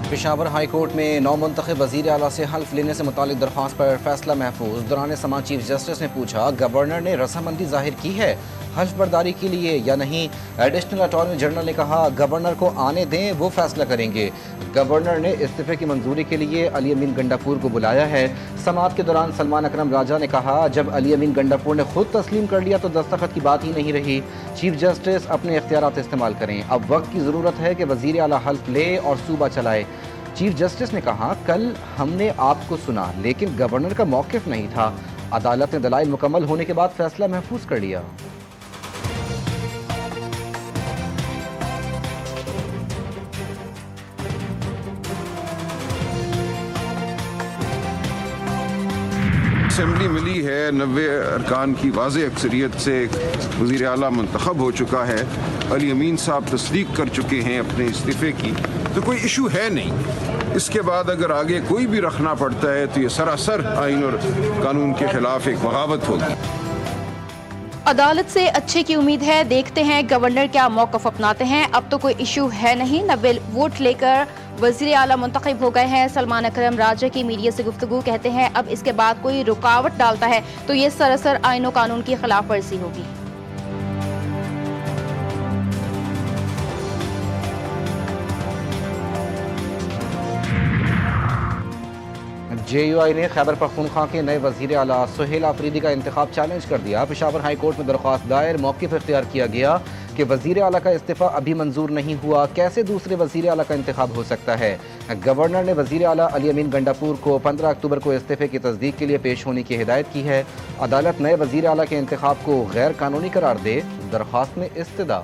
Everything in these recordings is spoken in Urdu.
پشاور ہائی کورٹ میں نو منتخب وزیر اعلیٰ سے حلف لینے سے متعلق درخواست پر فیصلہ محفوظ۔ دوران سماعت چیف جسٹس نے پوچھا، گورنر نے رضامندی ظاہر کی ہے حلف برداری کے لیے یا نہیں؟ ایڈیشنل اٹارنی جنرل نے کہا، گورنر کو آنے دیں، وہ فیصلہ کریں گے۔ گورنر نے استعفے کی منظوری کے لیے علی امین گنڈاپور کو بلایا ہے۔ سماعت کے دوران سلمان اکرم راجہ نے کہا، جب علی امین گنڈاپور نے خود تسلیم کر لیا تو دستخط کی بات ہی نہیں رہی۔ چیف جسٹس اپنے اختیارات استعمال کریں، اب وقت کی ضرورت ہے کہ وزیر اعلیٰ حلف لے اور صوبہ چلائے۔ چیف جسٹس نے کہا، کل ہم نے آپ کو سنا لیکن گورنر کا موقف نہیں تھا۔ عدالت نے دلائل مکمل ہونے کے بعد فیصلہ محفوظ کر لیا۔ اسمبلی ملی ہے، 90 ارکان کی واضح اکثریت سے وزیر اعلیٰ منتخب ہو چکا ہے، علی امین صاحب تصدیق کر چکے ہیں اپنے استعفے کی، تو کوئی ایشو ہے نہیں۔ اس کے بعد اگر آگے کوئی بھی رکھنا پڑتا ہے تو یہ سراسر آئین اور قانون کے خلاف ایک بغاوت ہوگی۔ عدالت سے اچھے کی امید ہے، دیکھتے ہیں گورنر کیا موقف اپناتے ہیں۔ اب تو کوئی ایشو ہے نہیں، 90 ووٹ لے کر وزیر اعلیٰ منتخب ہو گئے ہیں۔ سلمان اکرم راجہ کی میڈیا سے گفتگو، کہتے ہیں اب اس کے بعد کوئی رکاوٹ ڈالتا ہے تو یہ سراسر آئین و قانون کی خلاف ورزی ہوگی۔ جے یو آئی نے خیبر پختونخوا کے نئے وزیر اعلیٰ سہیل آفریدی کا انتخاب چیلنج کر دیا۔ پشاور ہائی کورٹ میں درخواست دائر، موقف اختیار کیا گیا کہ وزیر اعلیٰ کا استعفیٰ ابھی منظور نہیں ہوا، کیسے دوسرے وزیر اعلیٰ کا انتخاب ہو سکتا ہے؟ گورنر نے وزیر اعلیٰ علی امین گنڈاپور کو 15 اکتوبر کو استعفے کی تصدیق کے لیے پیش ہونے کی ہدایت کی ہے۔ عدالت نئے وزیر اعلیٰ کے انتخاب کو غیر قانونی قرار دے، درخواست میں استدعا۔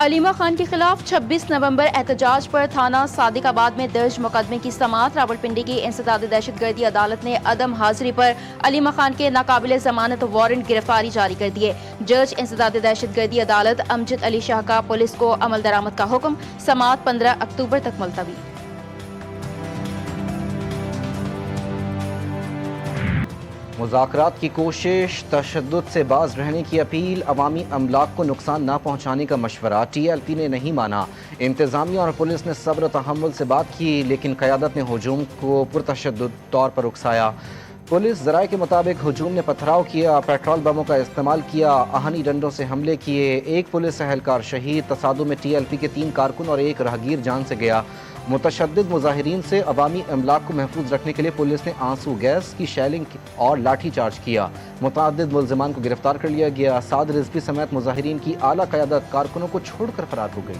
علیمہ خان کے خلاف 26 نومبر احتجاج پر تھانہ صادق آباد میں درج مقدمے کی سماعت۔ راولپنڈی کی انسداد دہشت گردی عدالت نے عدم حاضری پر علیمہ خان کے ناقابل ضمانت وارنٹ گرفتاری جاری کر دیے۔ جج انسداد دہشت گردی عدالت امجد علی شاہ کا پولیس کو عمل درآمد کا حکم، سماعت 15 اکتوبر تک ملتوی۔ مذاکرات کی کوشش، تشدد سے باز رہنے کی اپیل، عوامی املاک کو نقصان نہ پہنچانے کا مشورہ، ٹی ایل پی نے نہیں مانا۔ انتظامیہ اور پولیس نے صبر و تحمل سے بات کی لیکن قیادت نے ہجوم کو پرتشدد طور پر اکسایا۔ پولیس ذرائع کے مطابق ہجوم نے پتھراؤ کیا، پیٹرول بموں کا استعمال کیا، آہنی ڈنڈوں سے حملے کیے، ایک پولیس اہلکار شہید۔ تصادم میں ٹی ایل پی کے 3 کارکن اور ایک راہگیر جان سے گیا۔ متشدد مظاہرین سے عوامی املاک کو محفوظ رکھنے کے لیے پولیس نے آنسو گیس کی شیلنگ اور لاٹھی چارج کیا۔ متعدد ملزمان کو گرفتار کر لیا گیا۔ سعد رضوی سمیت مظاہرین کی اعلیٰ قیادت کارکنوں کو چھوڑ کر فرار ہو گئی۔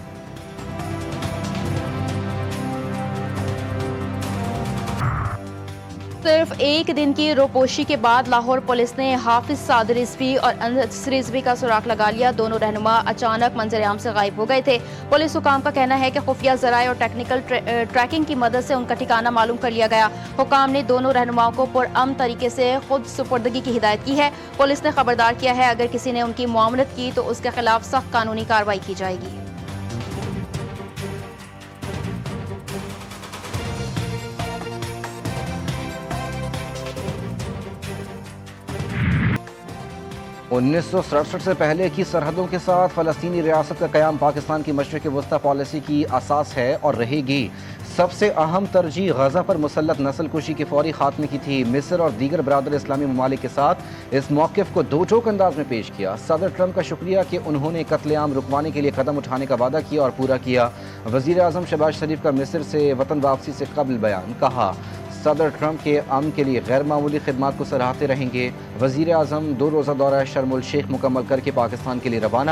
صرف ایک دن کی روپوشی کے بعد لاہور پولیس نے حافظ سعد رضوی اور انس رضوی کا سراغ لگا لیا۔ دونوں رہنما اچانک منظر عام سے غائب ہو گئے تھے۔ پولیس حکام کا کہنا ہے کہ خفیہ ذرائع اور ٹیکنیکل ٹریکنگ کی مدد سے ان کا ٹھکانہ معلوم کر لیا گیا۔ حکام نے دونوں رہنماؤں کو پرامن طریقے سے خود سپردگی کی ہدایت کی ہے۔ پولیس نے خبردار کیا ہے اگر کسی نے ان کی معاونت کی تو اس کے خلاف سخت قانونی کارروائی کی جائے گی۔ انیس سو 67 سے پہلے کی سرحدوں کے ساتھ فلسطینی ریاست کا قیام پاکستان کی مشرق وسطی پالیسی کی اساس ہے اور رہے گی۔ سب سے اہم ترجیح غزہ پر مسلط نسل کشی کے فوری خاتمے کی تھی۔ مصر اور دیگر برادر اسلامی ممالک کے ساتھ اس موقف کو دو ٹوک انداز میں پیش کیا۔ صدر ٹرمپ کا شکریہ کہ انہوں نے قتل عام رکوانے کے لیے قدم اٹھانے کا وعدہ کیا اور پورا کیا۔ وزیر اعظم شہباز شریف کا مصر سے وطن واپسی سے قبل بیان، کہا صدر ٹرمپ کے امن کے لیے غیر معمولی خدمات کو سراہتے رہیں گے۔ وزیر اعظم 2 روزہ دورہ شرم الشیخ مکمل کر کے پاکستان کے لیے روانہ۔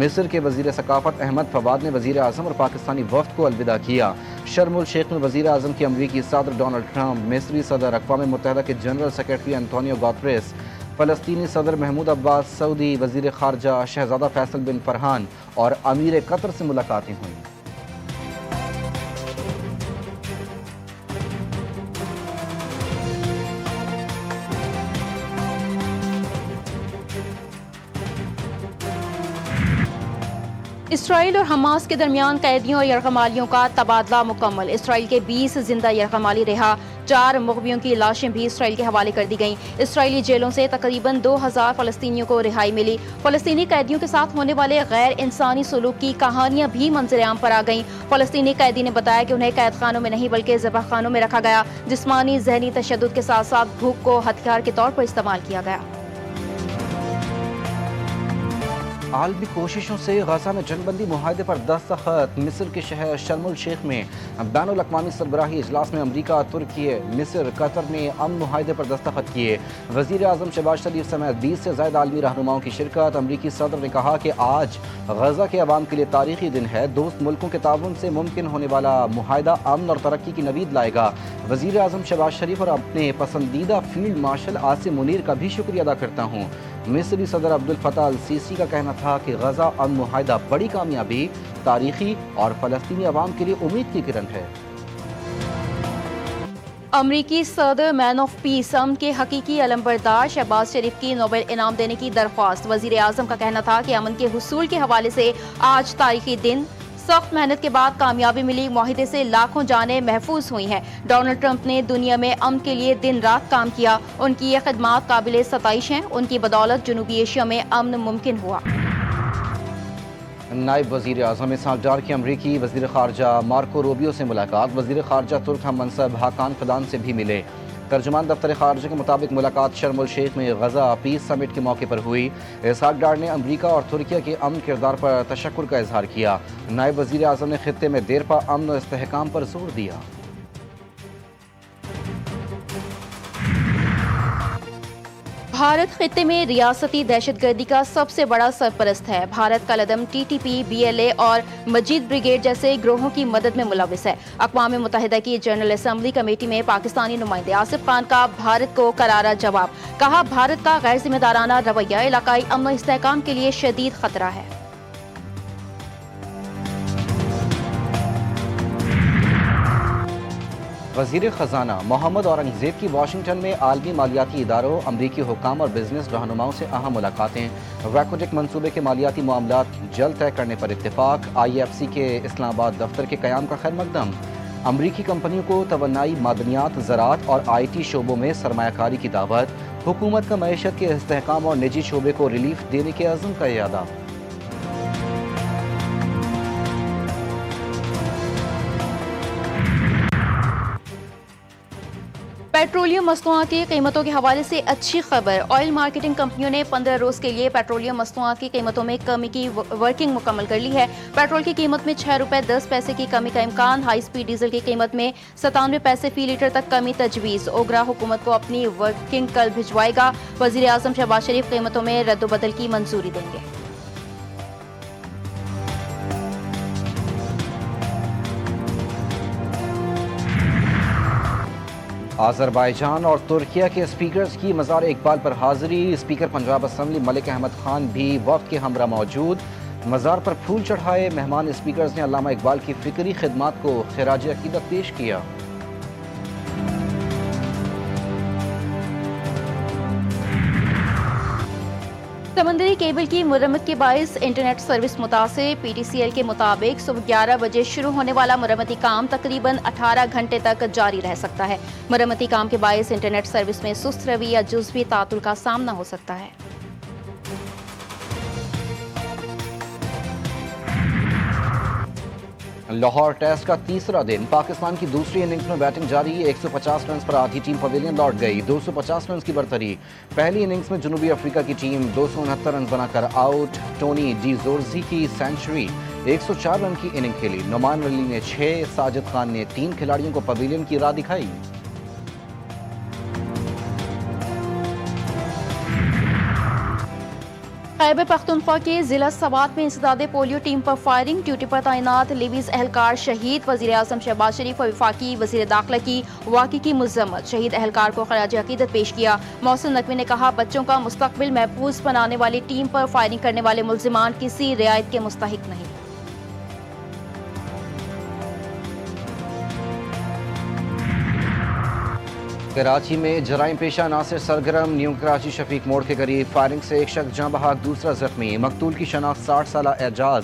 مصر کے وزیر ثقافت احمد فواد نے وزیر اعظم اور پاکستانی وفد کو الوداع کیا۔ شرم الشیخ میں وزیر اعظم کی امریکی صدر ڈونلڈ ٹرمپ، مصری صدر، اقوام متحدہ کے جنرل سیکرٹری انطونیو گوتریس، فلسطینی صدر محمود عباس، سعودی وزیر خارجہ شہزادہ فیصل بن فرحان اور امیر قطر سے ملاقاتیں ہوئیں۔ اسرائیل اور حماس کے درمیان قیدیوں اور یرغمالیوں کا تبادلہ مکمل۔ اسرائیل کے 20 زندہ یرغمالی رہا۔ 4 مغویوں کی لاشیں بھی اسرائیل کے حوالے کر دی گئیں۔ اسرائیلی جیلوں سے تقریباً 2000 فلسطینیوں کو رہائی ملی۔ فلسطینی قیدیوں کے ساتھ ہونے والے غیر انسانی سلوک کی کہانیاں بھی منظر عام پر آ گئیں۔ فلسطینی قیدی نے بتایا کہ انہیں قید خانوں میں نہیں بلکہ ذبح خانوں میں رکھا گیا۔ جسمانی ذہنی تشدد کے ساتھ ساتھ بھوک کو ہتھیار کے طور پر استعمال کیا گیا۔ عالمی کوششوں سے غزہ میں جنگ بندی معاہدے پر دستخط۔ مصر کے شہر شرم الشیخ میں بین الاقوامی سربراہی اجلاس میں امریکہ، ترکی، مصر، قطر نے امن معاہدے پر دستخط کیے۔ وزیر اعظم شہباز شریف سمیت 20 سے زائد عالمی رہنماؤں کی شرکت۔ امریکی صدر نے کہا کہ آج غزہ کے عوام کے لیے تاریخی دن ہے۔ دوست ملکوں کے تعاون سے ممکن ہونے والا معاہدہ امن اور ترقی کی نوید لائے گا۔ وزیر اعظم شہباز شریف اور اپنے پسندیدہ فیلڈ مارشل عاصم منیر کا بھی شکریہ ادا کرتا ہوں۔ مصری صدر عبد الفتاح السیسی کا کہنا تھا کہ غزہ امن معاہدہ بڑی کامیابی، تاریخی اور فلسطینی عوام کے لیے امید کی کرن ہے۔ امریکی صدر مین آف پیس امن کے حقیقی علمبردار شہباز شریف کی نوبل انعام دینے کی درخواست۔ وزیر اعظم کا کہنا تھا کہ امن کے حصول کے حوالے سے آج تاریخی دن، سخت محنت کے بعد کامیابی ملی، معاہدے سے لاکھوں جانیں محفوظ ہوئی ہیں۔ ڈونلڈ ٹرمپ نے دنیا میں امن کے لیے دن رات کام کیا۔ ان کی یہ خدمات قابل ستائش ہیں۔ ان کی بدولت جنوبی ایشیا میں امن ممکن ہوا۔ نائب وزیر اعظم اسحاق ڈار کی امریکی وزیر خارجہ مارکو روبیو سے ملاقات۔ وزیر خارجہ ترک ہم منصب حاکان فدان سے بھی ملے۔ ترجمان دفتر خارجہ کے مطابق ملاقات شرم الشیخ میں غزہ پیس سمٹ کے موقع پر ہوئی۔ اسحاق ڈار نے امریکہ اور ترکیہ کے امن کردار پر تشکر کا اظہار کیا۔ نائب وزیر اعظم نے خطے میں دیرپا امن و استحکام پر زور دیا۔ بھارت خطے میں ریاستی دہشت گردی کا سب سے بڑا سرپرست ہے۔ بھارت کا لدم T T P, B L A اور مجید بریگیڈ جیسے گروہوں کی مدد میں ملوث ہے۔ اقوام متحدہ کی جنرل اسمبلی کمیٹی میں پاکستانی نمائندے آصف خان کا بھارت کو کرارا جواب۔ کہا بھارت کا غیر ذمہ دارانہ رویہ علاقائی امن و استحکام کے لیے شدید خطرہ ہے۔ وزیر خزانہ محمد اورنگزیب کی واشنگٹن میں عالمی مالیاتی اداروں، امریکی حکام اور بزنس رہنماؤں سے اہم ملاقاتیں۔ ویکوٹک منصوبے کے مالیاتی معاملات جلد طے کرنے پر اتفاق۔ آئی ایف سی کے اسلام آباد دفتر کے قیام کا خیر مقدم۔ امریکی کمپنیوں کو توانائی، معدنیات، زراعت اور آئی ٹی شعبوں میں سرمایہ کاری کی دعوت۔ حکومت کا معیشت کے استحکام اور نجی شعبے کو ریلیف دینے کے عزم کا اعادہ۔ پیٹرولیم مصنوعات کی قیمتوں کے حوالے سے اچھی خبر۔ آئل مارکیٹنگ کمپنیوں نے 15 روز کے لیے پیٹرولیم مصنوعات کی قیمتوں میں کمی کی ورکنگ مکمل کر لی ہے۔ پیٹرول کی قیمت میں 6 روپے 10 پیسے کی کمی کا امکان۔ ہائی سپیڈ ڈیزل کی قیمت میں 97 پیسے فی لیٹر تک کمی تجویز۔ اوگرا حکومت کو اپنی ورکنگ کل بھجوائے گا۔ وزیر اعظم شہباز شریف قیمتوں میں رد و بدل کی منظوری دیں گے۔ آذربائیجان اور ترکیہ کے اسپیکرز کی مزار اقبال پر حاضری۔ اسپیکر پنجاب اسمبلی ملک احمد خان بھی وفد کے ہمراہ موجود۔ مزار پر پھول چڑھائے۔ مہمان اسپیکرز نے علامہ اقبال کی فکری خدمات کو خراج عقیدت پیش کیا۔ سمندری کیبل کی مرمت کے باعث انٹرنیٹ سروس متاثر۔ پی ٹی سی ایل کے مطابق صبح 11 بجے شروع ہونے والا مرمتی کام تقریباً 18 گھنٹے تک جاری رہ سکتا ہے۔ مرمتی کام کے باعث انٹرنیٹ سروس میں سست روی یا جزوی تعطل کا سامنا ہو سکتا ہے۔ لاہور ٹیسٹ کا تیسرا دن، پاکستان کی دوسری اننگز میں بیٹنگ جاری۔ 150 رنز پر آدھی ٹیم پویلین لوٹ گئی۔ 250 رنز کی برتری۔ پہلی اننگز میں جنوبی افریقہ کی ٹیم 269 رنز بنا کر آؤٹ۔ ٹونی ڈی زورزی کی سینچری۔ 104 رن کی اننگ کھیلی۔ نعمان ولی نے 6، ساجد خان نے 3 کھلاڑیوں کو پویلین کی راہ دکھائی۔ خیبر پختونخوا کے ضلع سوات میں انسداد پولیو ٹیم پر فائرنگ۔ ڈیوٹی پر تعینات لیویز اہلکار شہید۔ وزیر اعظم شہباز شریف اور وفاقی وزیر داخلہ کی واقعے کی مذمت۔ شہید اہلکار کو خراج عقیدت پیش کیا۔ محسن نقوی نے کہا بچوں کا مستقبل محفوظ بنانے والی ٹیم پر فائرنگ کرنے والے ملزمان کسی رعایت کے مستحق نہیں۔ کراچی میں جرائم پیشہ عناصر سرگرم۔ نیو کراچی شفیق موڑ کے قریب فائرنگ سے ایک شخص جاں بحق، دوسرا زخمی۔ مقتول کی شناخت 60 سالہ اعجاز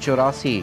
84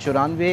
94